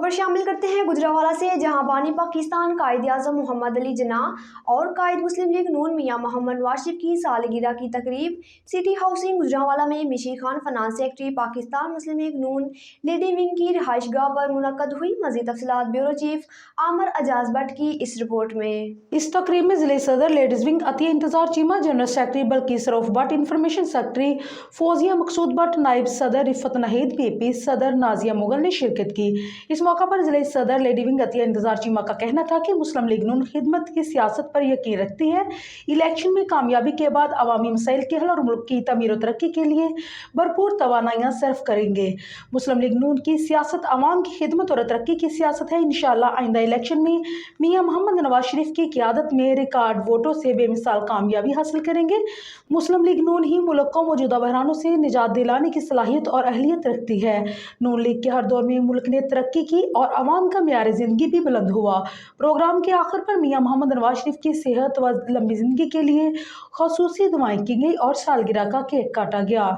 खबर शामिल करते हैं गुजरांवाला से, जहां बानी पाकिस्तान कायद-ए-आज़म मोहम्मद अली जिन्नाह और कायद मुस्लिम लीग नून मियां मोहम्मद वाशिफ की सालगिरह की तकरीब सिटी हाउसिंग गुजरांवाला में मिशी खान फाइनेंस सेक्रेटरी पाकिस्तान मुस्लिम लीग नून लेडी विंग की रिहाइशगाह पर मुनक्कद हुई। मज़ीद तफसीलात ब्यूरो चीफ आमिर एजाज भट्ट की इस रिपोर्ट में। इस तकरीब में जिले सदर ladies wing Atiya Intezar Cheema, general secretary Bilquis Rauf Bhatt, information secretary Fauzia Maqsood Bhatt, नायब सदर रिफत नाहिद, पीपी सदर नाजिया मुगल ने शिरकत की। इस मौका पर जिले सदर लेडी विंग अतिया इंतजार चीमा का कहना था कि मुस्लिम लीग नून खिदमत की सियासत पर यकीन रखती है। इलेक्शन में कामयाबी के बाद अवामी मसाइल के हल और मुल्क की तमीर और तरक्की के लिए भरपूर तवानाइयाँ सर्फ करेंगे। मुस्लिम लीग नून की सियासत अवाम की खिदमत और तरक्की की सियासत है। इंशाअल्लाह आइंदा इलेक्शन में मियां मोहम्मद नवाज शरीफ की क़यादत में रिकॉर्ड वोटों से बेमिसाल कामयाबी हासिल करेंगे। मुस्लिम लीग नून ही मुल्क को मौजूदा बहरानों से निजात दिलाने की सलाहियत और अहलियत रखती है। नून लीग के हर दौर में मुल्क ने तरक्की की और अवाम का मेयार ज़िंदगी भी बुलंद हुआ। प्रोग्राम के आखिर पर मियां मोहम्मद नवाज शरीफ की सेहत व लंबी ज़िंदगी के लिए ख़ुसूसी दुआएं की गई और सालगिरह का केक काटा गया।